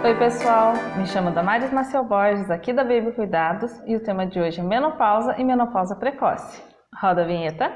Oi pessoal, me chamo Damaris Maciel Borges, aqui da Baby Cuidados, e o tema de hoje é menopausa e menopausa precoce. Roda a vinheta.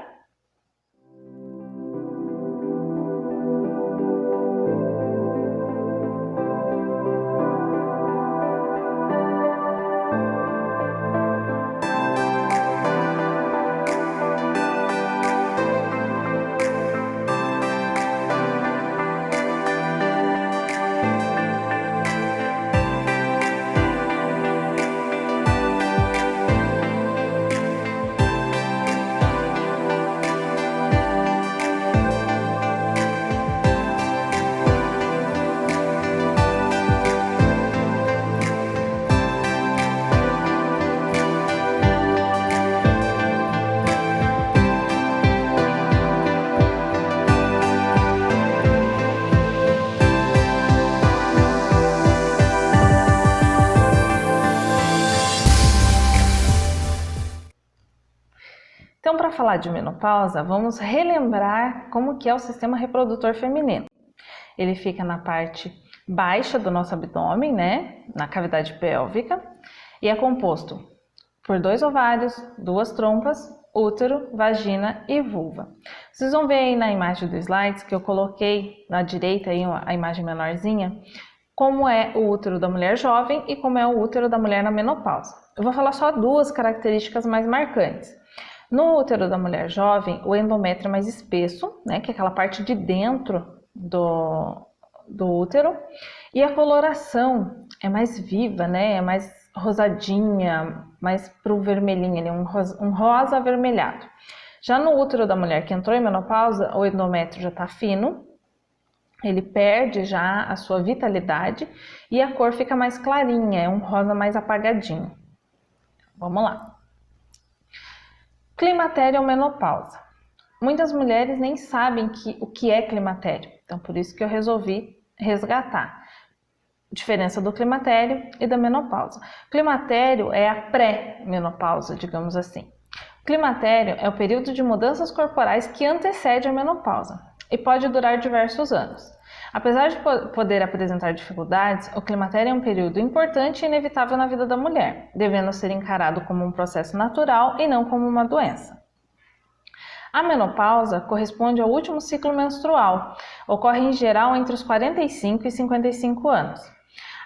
Então, para falar de menopausa, vamos relembrar como que é o sistema reprodutor feminino. Ele fica na parte baixa do nosso abdômen, né, na cavidade pélvica, e é composto por 2 ovários, 2 trompas, útero, vagina e vulva. Vocês vão ver aí na imagem do slide que eu coloquei na direita aí a imagem menorzinha, como é o útero da mulher jovem e como é o útero da mulher na menopausa. Eu vou falar só 2 características mais marcantes. No útero da mulher jovem, o endométrio é mais espesso, né, que é aquela parte de dentro do útero, e a coloração é mais viva, né, é mais rosadinha, mais pro vermelhinho, um rosa avermelhado. Já no útero da mulher que entrou em menopausa, o endométrio já está fino, ele perde já a sua vitalidade e a cor fica mais clarinha, é um rosa mais apagadinho. Vamos lá. Climatério ou menopausa. Muitas mulheres nem sabem o que é climatério, então por isso que eu resolvi resgatar a diferença do climatério e da menopausa. Climatério é a pré-menopausa, digamos assim. O climatério é o período de mudanças corporais que antecede a menopausa e pode durar diversos anos. Apesar de poder apresentar dificuldades, o climatério é um período importante e inevitável na vida da mulher, devendo ser encarado como um processo natural e não como uma doença. A menopausa corresponde ao último ciclo menstrual, ocorre em geral entre os 45 e 55 anos.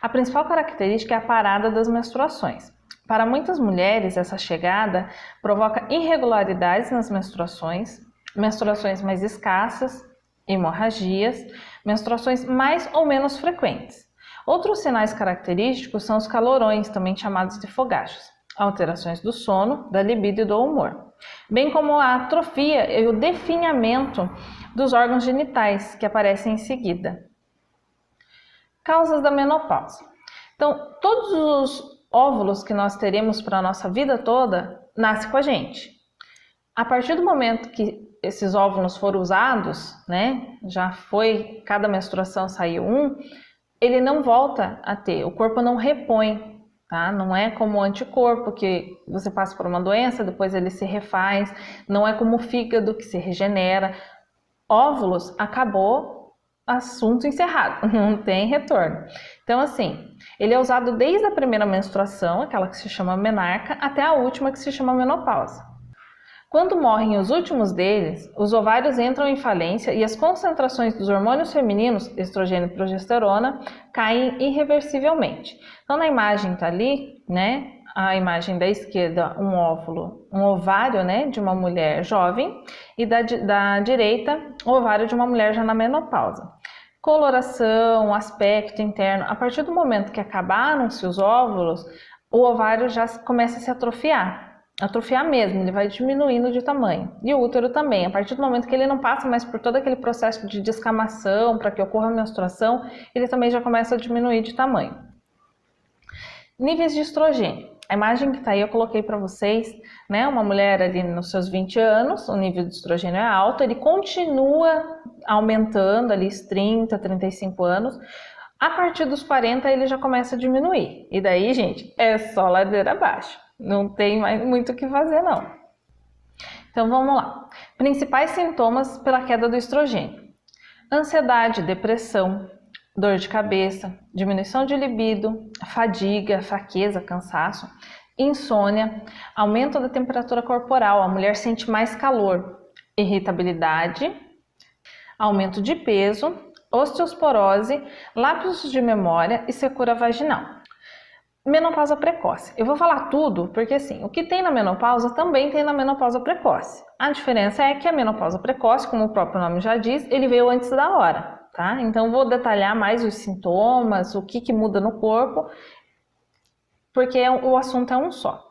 A principal característica é a parada das menstruações. Para muitas mulheres, essa chegada provoca irregularidades nas menstruações mais escassas, hemorragias, menstruações mais ou menos frequentes. Outros sinais característicos são os calorões, também chamados de fogachos, alterações do sono, da libido e do humor, bem como a atrofia e o definhamento dos órgãos genitais, que aparecem em seguida. Causas da menopausa. Então, todos os óvulos que nós teremos para a nossa vida toda, nascem com a gente. A partir do momento que esses óvulos foram usados, né, cada menstruação saiu ele não volta a ter, o corpo não repõe, tá? Não é como o anticorpo que você passa por uma doença, depois ele se refaz, não é como o fígado que se regenera. Óvulos, acabou, assunto encerrado, não tem retorno. Então assim, ele é usado desde a primeira menstruação, aquela que se chama menarca, até a última que se chama menopausa. Quando morrem os últimos deles, os ovários entram em falência e as concentrações dos hormônios femininos, estrogênio e progesterona, caem irreversivelmente. Então, na imagem está ali, né, a imagem da esquerda, um ovário, né, de uma mulher jovem, e da direita, o ovário de uma mulher já na menopausa. Coloração, aspecto interno, a partir do momento que acabaram-se os óvulos, o ovário já começa a se atrofiar mesmo, ele vai diminuindo de tamanho. E o útero também, a partir do momento que ele não passa mais por todo aquele processo de descamação para que ocorra a menstruação, ele também já começa a diminuir de tamanho. Níveis de estrogênio. A imagem que está aí eu coloquei para vocês, né? Uma mulher ali nos seus 20 anos, o nível de estrogênio é alto, ele continua aumentando ali os 30, 35 anos. A partir dos 40 ele já começa a diminuir. E daí, gente, é só ladeira abaixo. Não tem mais muito o que fazer, não. Então, vamos lá. Principais sintomas pela queda do estrogênio. Ansiedade, depressão, dor de cabeça, diminuição de libido, fadiga, fraqueza, cansaço, insônia, aumento da temperatura corporal, a mulher sente mais calor, irritabilidade, aumento de peso, osteoporose, lapsos de memória e secura vaginal. Menopausa precoce. Eu vou falar tudo porque assim, o que tem na menopausa também tem na menopausa precoce. A diferença é que a menopausa precoce, como o próprio nome já diz, ele veio antes da hora, tá? Então vou detalhar mais os sintomas, o que muda no corpo, porque o assunto é um só.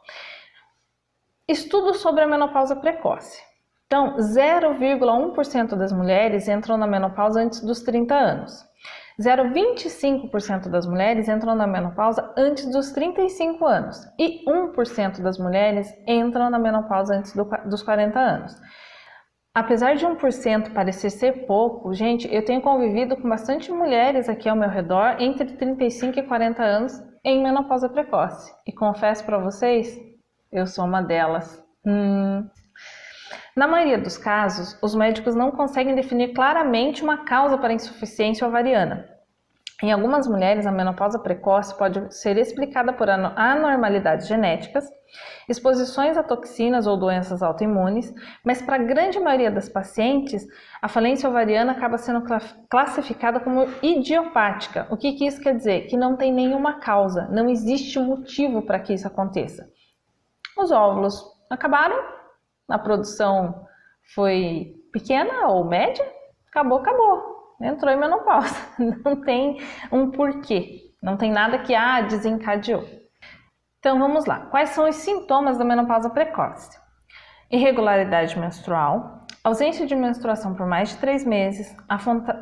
Estudo sobre a menopausa precoce. Então, 0,1% das mulheres entram na menopausa antes dos 30 anos. 0,25% das mulheres entram na menopausa antes dos 35 anos. E 1% das mulheres entram na menopausa antes dos 40 anos. Apesar de 1% parecer ser pouco, gente, eu tenho convivido com bastante mulheres aqui ao meu redor entre 35 e 40 anos em menopausa precoce. E confesso para vocês, eu sou uma delas. Na maioria dos casos, os médicos não conseguem definir claramente uma causa para a insuficiência ovariana. Em algumas mulheres, a menopausa precoce pode ser explicada por anormalidades genéticas, exposições a toxinas ou doenças autoimunes, mas para a grande maioria das pacientes, a falência ovariana acaba sendo classificada como idiopática. O que isso quer dizer? Que não tem nenhuma causa, não existe motivo para que isso aconteça. Os óvulos acabaram, a produção foi pequena ou média, acabou. Entrou em menopausa. Não tem um porquê, não tem nada que desencadeou. Então vamos lá. Quais são os sintomas da menopausa precoce? Irregularidade menstrual, ausência de menstruação por mais de 3 meses,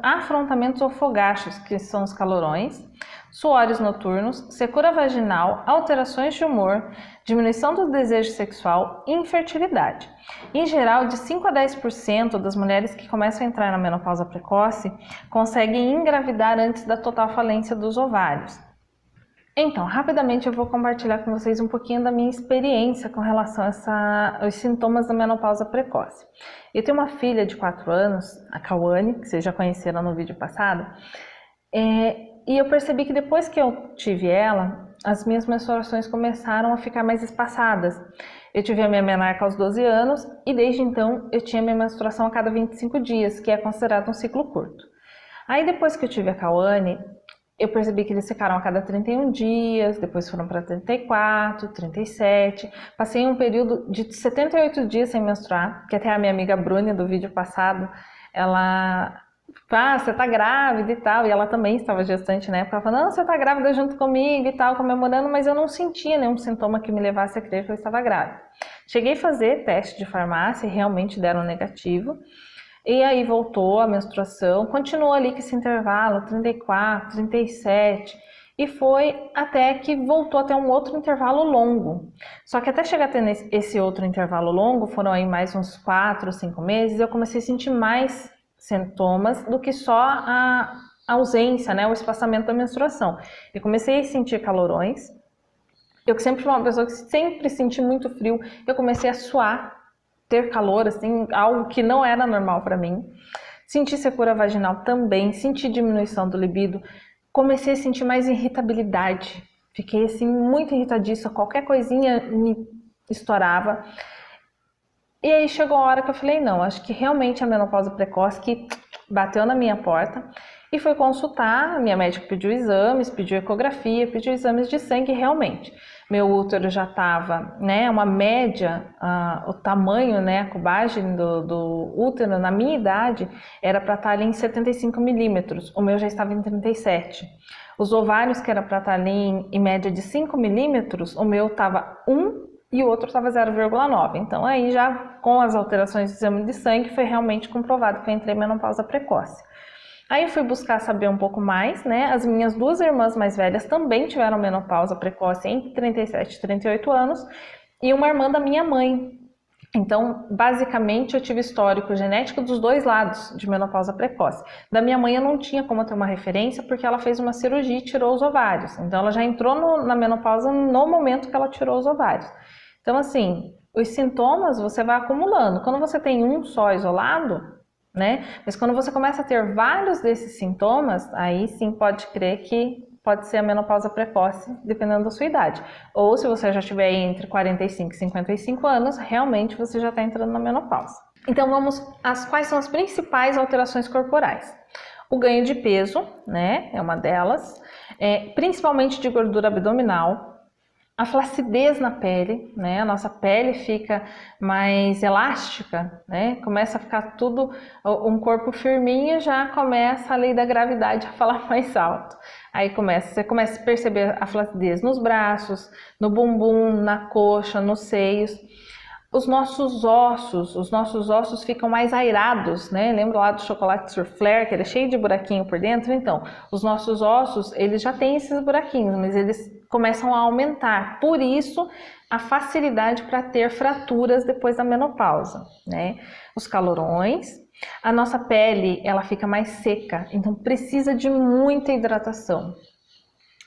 afrontamentos ou fogachos, que são os calorões, suores noturnos, secura vaginal, alterações de humor, diminuição do desejo sexual e infertilidade. Em geral, de 5 a 10% das mulheres que começam a entrar na menopausa precoce conseguem engravidar antes da total falência dos ovários. Então, rapidamente eu vou compartilhar com vocês um pouquinho da minha experiência com relação aos sintomas da menopausa precoce. Eu tenho uma filha de 4 anos, a Cauane, que vocês já conheceram no vídeo passado, e eu percebi que depois que eu tive ela, as minhas menstruações começaram a ficar mais espaçadas. Eu tive a minha menarca aos 12 anos e desde então eu tinha minha menstruação a cada 25 dias, que é considerado um ciclo curto. Aí depois que eu tive a Cauane, eu percebi que eles ficaram a cada 31 dias, depois foram para 34, 37. Passei um período de 78 dias sem menstruar, que até a minha amiga Bruna do vídeo passado, ela... você tá grávida e tal, e ela também estava gestante na época, ela falou, não, você tá grávida junto comigo e tal, comemorando, mas eu não sentia nenhum sintoma que me levasse a crer que eu estava grávida. Cheguei a fazer teste de farmácia e realmente deram negativo, e aí voltou a menstruação, continuou ali com esse intervalo, 34, 37, e foi até que voltou a ter um outro intervalo longo. Só que até chegar a ter esse outro intervalo longo, foram aí mais uns 4 ou 5 meses, eu comecei a sentir mais sintomas do que só a ausência, né, o espaçamento da menstruação. Eu comecei a sentir calorões, eu que sempre fui uma pessoa que sempre senti muito frio, eu comecei a suar, ter calor, assim, algo que não era normal para mim. Senti secura vaginal também, senti diminuição do libido, comecei a sentir mais irritabilidade, fiquei assim muito irritadiça, qualquer coisinha me estourava. E aí chegou a hora que eu falei, não, acho que realmente a menopausa precoce que bateu na minha porta e fui consultar, a minha médica pediu exames, pediu ecografia, pediu exames de sangue realmente. Meu útero já estava, né, uma média, o tamanho, né, a cubagem do útero na minha idade era para estar ali em 75 milímetros, o meu já estava em 37. Os ovários, que era para estar ali em média de 5 milímetros, o meu estava 1 e o outro estava 0,9. Então aí já com as alterações do exame de sangue foi realmente comprovado que eu entrei em menopausa precoce. Aí eu fui buscar saber um pouco mais, né? As minhas 2 irmãs mais velhas também tiveram menopausa precoce entre 37 e 38 anos, e uma irmã da minha mãe. Então, basicamente, eu tive histórico genético dos 2 lados de menopausa precoce. Da minha mãe eu não tinha como ter uma referência, porque ela fez uma cirurgia e tirou os ovários. Então, ela já entrou na menopausa no momento que ela tirou os ovários. Então, assim, os sintomas você vai acumulando. Quando você tem um só isolado, né? Mas quando você começa a ter vários desses sintomas, aí sim pode crer que pode ser a menopausa precoce, dependendo da sua idade. Ou se você já estiver entre 45 e 55 anos, realmente você já está entrando na menopausa. Então quais são as principais alterações corporais? O ganho de peso, né, é uma delas, principalmente de gordura abdominal. A flacidez na pele, né? A nossa pele fica mais elástica, né? Começa a ficar tudo, um corpo firminho, já começa a lei da gravidade a falar mais alto. Aí você começa a perceber a flacidez nos braços, no bumbum, na coxa, nos seios. Os nossos ossos ficam mais airados, né? Lembra lá do chocolate Soufflé, que ele é cheio de buraquinho por dentro? Então, os nossos ossos, eles já têm esses buraquinhos, mas eles começam a aumentar. Por isso, a facilidade para ter fraturas depois da menopausa, né? Os calorões, a nossa pele, ela fica mais seca, então precisa de muita hidratação.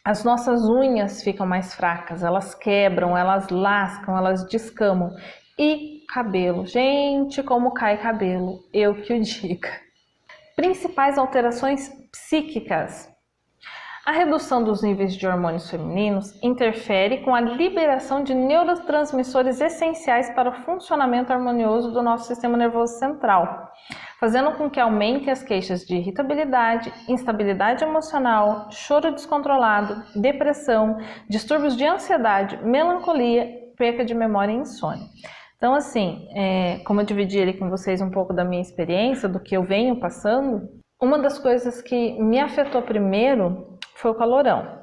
As nossas unhas ficam mais fracas, elas quebram, elas lascam, elas descamam. E cabelo, gente, como cai cabelo, eu que o diga. Principais alterações psíquicas. A redução dos níveis de hormônios femininos interfere com a liberação de neurotransmissores essenciais para o funcionamento harmonioso do nosso sistema nervoso central, fazendo com que aumentem as queixas de irritabilidade, instabilidade emocional, choro descontrolado, depressão, distúrbios de ansiedade, melancolia, perca de memória e insônia. Então, assim, como eu dividi ali com vocês um pouco da minha experiência, do que eu venho passando, uma das coisas que me afetou primeiro foi o calorão.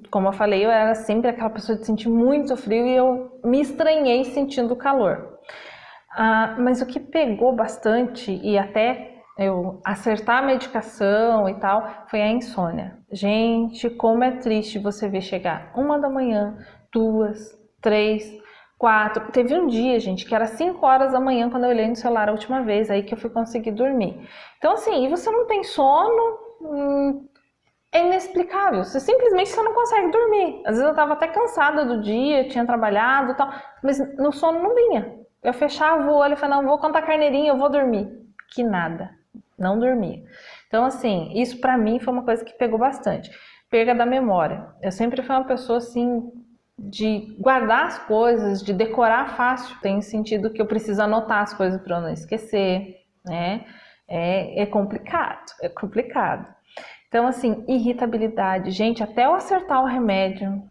Como eu falei, eu era sempre aquela pessoa de sentir muito frio e eu me estranhei sentindo o calor. Mas o que pegou bastante, e até eu acertar a medicação e tal, foi a insônia. Gente, como é triste você ver chegar 1 da manhã, 2, 3, 4. Teve um dia, gente, que era 5 horas da manhã quando eu olhei no celular a última vez, aí que eu fui conseguir dormir. Então, assim, e você não tem sono, é inexplicável. Você não consegue dormir. Às vezes eu estava até cansada do dia, tinha trabalhado e tal, mas no sono não vinha. Eu fechava o olho e falava, não, vou contar carneirinha, eu vou dormir. Que nada, não dormia. Então, assim, isso pra mim foi uma coisa que pegou bastante. Perda da memória. Eu sempre fui uma pessoa, assim, de guardar as coisas, de decorar fácil. Tem sentido que eu preciso anotar as coisas para eu não esquecer, né? É complicado, é complicado. Então, assim, irritabilidade. Gente, até eu acertar o remédio,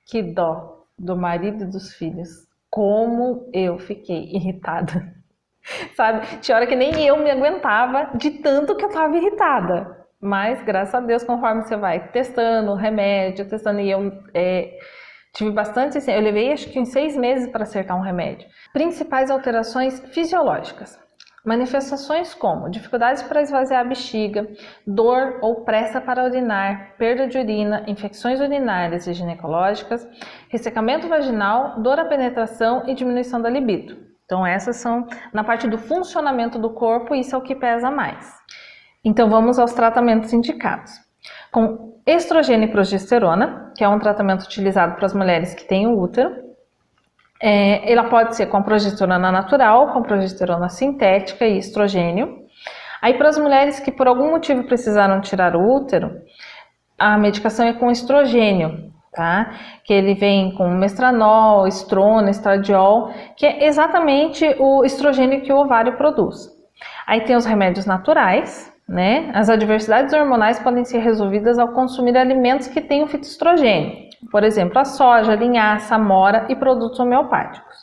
que dó do marido e dos filhos. Como eu fiquei irritada. Sabe? Tinha hora que nem eu me aguentava de tanto que eu tava irritada. Mas, graças a Deus, conforme você vai testando o remédio, e eu tive bastante, assim, eu levei acho que uns 6 meses para acertar um remédio. Principais alterações fisiológicas. Manifestações como dificuldades para esvaziar a bexiga, dor ou pressa para urinar, perda de urina, infecções urinárias e ginecológicas, ressecamento vaginal, dor à penetração e diminuição da libido. Então essas são na parte do funcionamento do corpo, isso é o que pesa mais. Então vamos aos tratamentos indicados. Com estrogênio e progesterona, que é um tratamento utilizado para as mulheres que têm o útero. Ela pode ser com progesterona natural, com progesterona sintética e estrogênio. Aí para as mulheres que por algum motivo precisaram tirar o útero, a medicação é com estrogênio, tá? Que ele vem com mestranol, estrona, estradiol, que é exatamente o estrogênio que o ovário produz. Aí tem os remédios naturais, né? As adversidades hormonais podem ser resolvidas ao consumir alimentos que tenham fitoestrogênio. Por exemplo, a soja, a linhaça, a amora e produtos homeopáticos.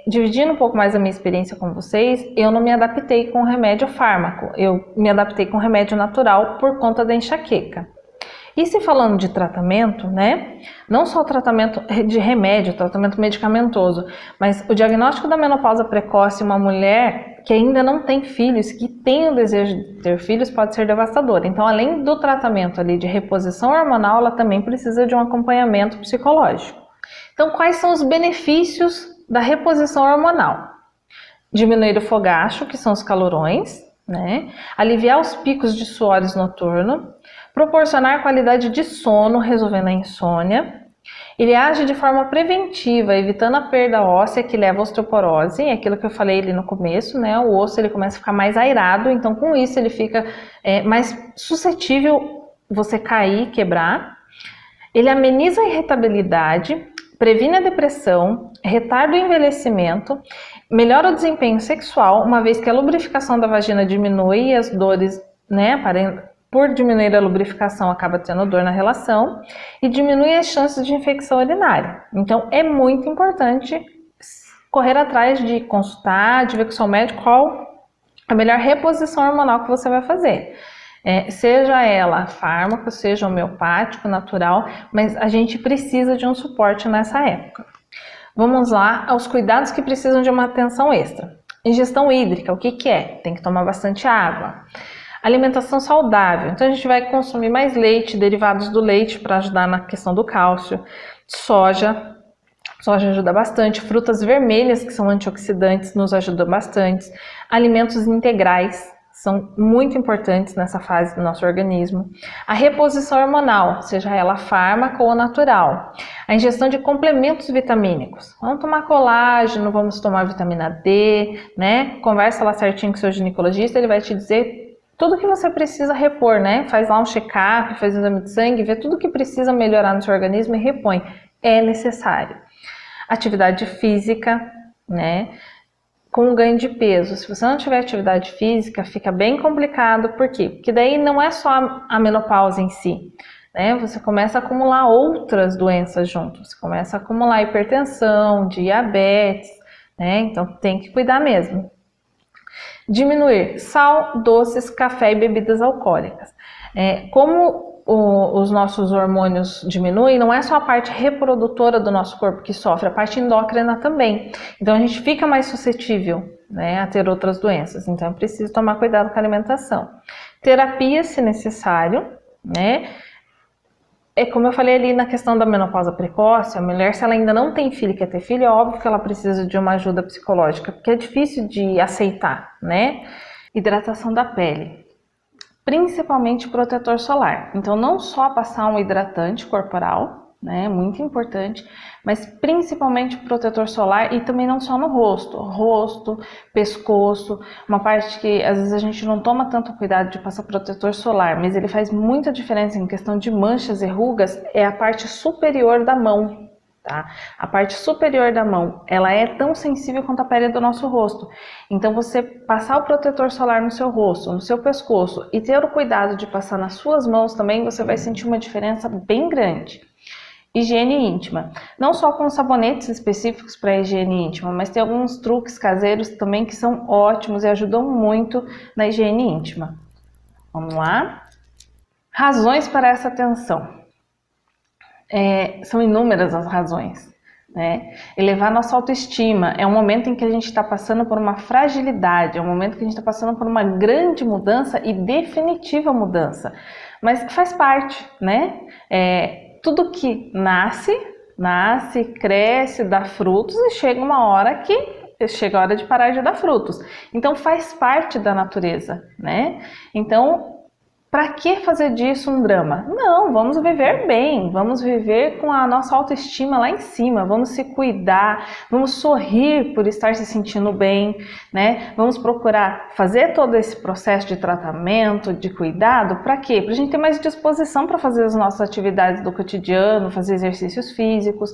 Dividindo um pouco mais a minha experiência com vocês, eu não me adaptei com remédio fármaco, eu me adaptei com remédio natural por conta da enxaqueca. E se falando de tratamento, né, não só o tratamento de remédio, tratamento medicamentoso, mas o diagnóstico da menopausa precoce, uma mulher que ainda não tem filhos, que tem o desejo de ter filhos, pode ser devastador. Então, além do tratamento ali de reposição hormonal, ela também precisa de um acompanhamento psicológico. Então, quais são os benefícios da reposição hormonal? Diminuir o fogacho, que são os calorões, né? Aliviar os picos de suores noturno, proporcionar qualidade de sono, resolvendo a insônia, Ele age de forma preventiva, evitando a perda óssea que leva à osteoporose, é aquilo que eu falei ali no começo, né? O osso ele começa a ficar mais airado, então com isso ele fica mais suscetível você cair, quebrar. Ele ameniza a irritabilidade, previne a depressão, retarda o envelhecimento, melhora o desempenho sexual, uma vez que a lubrificação da vagina diminui e as dores, né, por diminuir a lubrificação, acaba tendo dor na relação e diminui as chances de infecção urinária. Então, é muito importante correr atrás de consultar, de ver com o seu médico qual a melhor reposição hormonal que você vai fazer. Seja ela fármaco, seja homeopático, natural, mas a gente precisa de um suporte nessa época. Vamos lá aos cuidados que precisam de uma atenção extra. Ingestão hídrica, o que é? Tem que tomar bastante água. Alimentação saudável, então a gente vai consumir mais leite, derivados do leite para ajudar na questão do cálcio. Soja ajuda bastante. Frutas vermelhas, que são antioxidantes, nos ajudam bastante. Alimentos integrais são muito importantes nessa fase do nosso organismo. A reposição hormonal, seja ela fármaco ou natural. A ingestão de complementos vitamínicos. Vamos tomar colágeno, vamos tomar vitamina D, né? Conversa lá certinho com o seu ginecologista, ele vai te dizer tudo que você precisa repor, né? Faz lá um check-up, faz um exame de sangue, vê tudo que precisa melhorar no seu organismo e repõe. É necessário. Atividade física, né? Com ganho de peso. Se você não tiver atividade física, fica bem complicado. Por quê? Porque daí não é só a menopausa em si, né? Você começa a acumular outras doenças junto. Você começa a acumular hipertensão, diabetes, né? Então tem que cuidar mesmo. Diminuir sal, doces, café e bebidas alcoólicas. Como os nossos hormônios diminuem, não é só a parte reprodutora do nosso corpo que sofre, a parte endócrina também. Então a gente fica mais suscetível, né, a ter outras doenças. Então é preciso tomar cuidado com a alimentação. Terapia, se necessário, né? Como eu falei ali na questão da menopausa precoce, a mulher, se ela ainda não tem filho e quer ter filho, é óbvio que ela precisa de uma ajuda psicológica, porque é difícil de aceitar, né? Hidratação da pele, principalmente protetor solar. Então, não só passar um hidratante corporal, né? Muito importante, mas principalmente protetor solar e também não só no rosto, pescoço, uma parte que às vezes a gente não toma tanto cuidado de passar protetor solar, mas ele faz muita diferença em questão de manchas e rugas, é a parte superior da mão. Tá? A parte superior da mão, ela é tão sensível quanto a pele do nosso rosto. Então você passar o protetor solar no seu rosto, no seu pescoço e ter o cuidado de passar nas suas mãos também, você vai sentir uma diferença bem grande. Higiene íntima, não só com sabonetes específicos para higiene íntima, mas tem alguns truques caseiros também que são ótimos e ajudam muito na higiene íntima. Vamos lá? Razões para essa atenção. São inúmeras as razões, né? Elevar nossa autoestima é um momento em que a gente está passando por uma fragilidade, é um momento que a gente está passando por uma grande mudança e definitiva mudança, mas que faz parte, né? Tudo que nasce, cresce, dá frutos e chega uma hora que chega a hora de parar de dar frutos. Então faz parte da natureza, né? Então, para que fazer disso um drama? Não, vamos viver bem, vamos viver com a nossa autoestima lá em cima, vamos se cuidar, vamos sorrir por estar se sentindo bem, né? Vamos procurar fazer todo esse processo de tratamento, de cuidado, para quê? Para a gente ter mais disposição para fazer as nossas atividades do cotidiano, fazer exercícios físicos,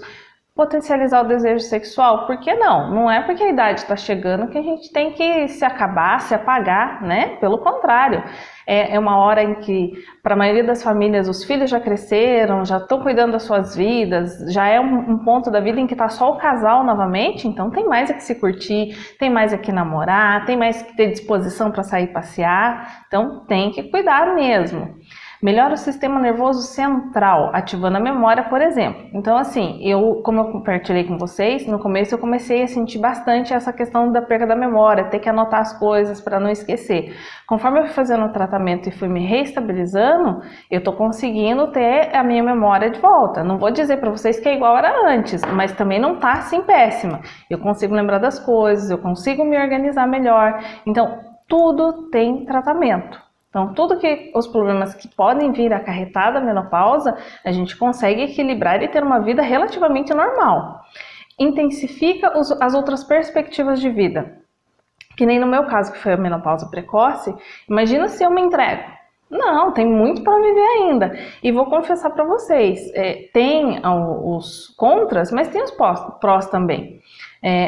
potencializar o desejo sexual. Por que não? Não é porque a idade está chegando que a gente tem que se acabar, se apagar, né? Pelo contrário. É uma hora em que, para a maioria das famílias, os filhos já cresceram, já estão cuidando das suas vidas, já é um ponto da vida em que está só o casal novamente, então tem mais é que se curtir, tem mais é que namorar, tem mais que ter disposição para sair passear, então tem que cuidar mesmo. Melhora o sistema nervoso central, ativando a memória, por exemplo. Então, assim, como eu compartilhei com vocês, no começo eu comecei a sentir bastante essa questão da perda da memória, ter que anotar as coisas para não esquecer. Conforme eu fui fazendo o tratamento e fui me reestabilizando, eu tô conseguindo ter a minha memória de volta. Não vou dizer para vocês que é igual era antes, mas também não tá assim péssima. Eu consigo lembrar das coisas, eu consigo me organizar melhor. Então, tudo tem tratamento. Então, tudo que os problemas que podem vir acarretar da menopausa, a gente consegue equilibrar e ter uma vida relativamente normal. Intensifica as outras perspectivas de vida. Que nem no meu caso, que foi a menopausa precoce, imagina se eu me entrego. Não, tem muito para viver ainda. E vou confessar para vocês, tem os contras, mas tem os prós também.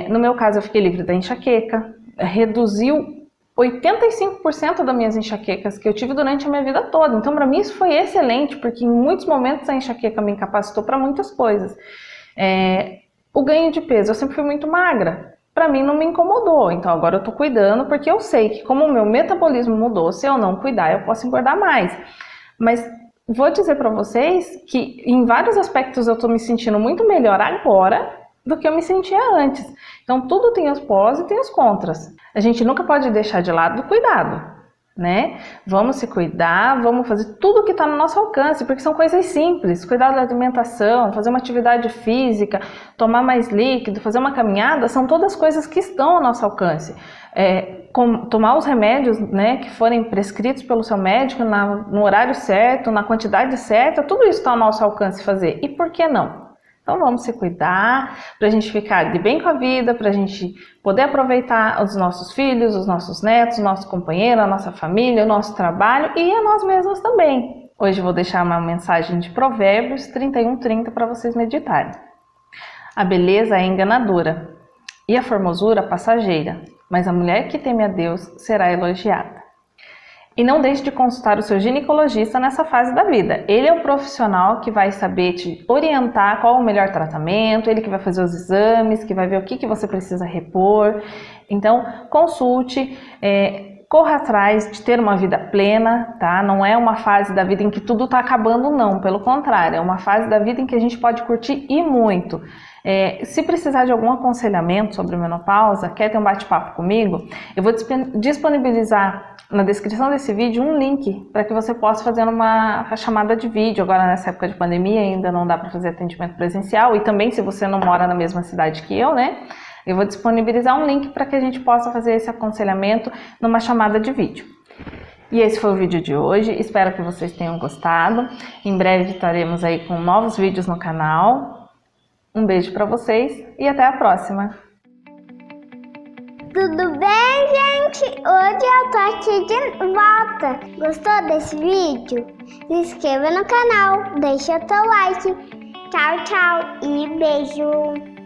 No meu caso, eu fiquei livre da enxaqueca, reduziu 85% das minhas enxaquecas que eu tive durante a minha vida toda. Então, para mim, isso foi excelente, porque em muitos momentos a enxaqueca me incapacitou para muitas coisas. O ganho de peso, eu sempre fui muito magra. Para mim não me incomodou, então agora eu tô cuidando porque eu sei que como o meu metabolismo mudou, se eu não cuidar eu posso engordar mais. Mas vou dizer para vocês que em vários aspectos eu tô me sentindo muito melhor agora do que eu me sentia antes. Então tudo tem os pós e tem os contras. A gente nunca pode deixar de lado o cuidado, né? Vamos se cuidar, vamos fazer tudo o que está no nosso alcance, porque são coisas simples. Cuidar da alimentação, fazer uma atividade física, tomar mais líquido, fazer uma caminhada, são todas coisas que estão ao nosso alcance. Tomar os remédios, né, que forem prescritos pelo seu médico no horário certo, na quantidade certa, tudo isso está ao nosso alcance fazer. E por que não? Então vamos se cuidar, para a gente ficar de bem com a vida, para a gente poder aproveitar os nossos filhos, os nossos netos, o nosso companheiro, a nossa família, o nosso trabalho e a nós mesmos também. Hoje eu vou deixar uma mensagem de Provérbios 31:30 para vocês meditarem. A beleza é enganadora e a formosura passageira, mas a mulher que teme a Deus será elogiada. E não deixe de consultar o seu ginecologista nessa fase da vida. Ele é o profissional que vai saber te orientar qual é o melhor tratamento, ele que vai fazer os exames, que vai ver o que você precisa repor. Então, consulte, corra atrás de ter uma vida plena, tá? Não é uma fase da vida em que tudo está acabando, não. Pelo contrário, é uma fase da vida em que a gente pode curtir e muito. Se precisar de algum aconselhamento sobre menopausa, quer ter um bate-papo comigo, eu vou disponibilizar na descrição desse vídeo um link para que você possa fazer uma chamada de vídeo. Agora nessa época de pandemia ainda não dá para fazer atendimento presencial e também se você não mora na mesma cidade que eu, né? Eu vou disponibilizar um link para que a gente possa fazer esse aconselhamento numa chamada de vídeo. E esse foi o vídeo de hoje, espero que vocês tenham gostado. Em breve estaremos aí com novos vídeos no canal. Um beijo para vocês e até a próxima! Tudo bem, gente? Hoje eu tô aqui de volta. Gostou desse vídeo? Se inscreva no canal, deixa o teu like. Tchau, tchau e beijo!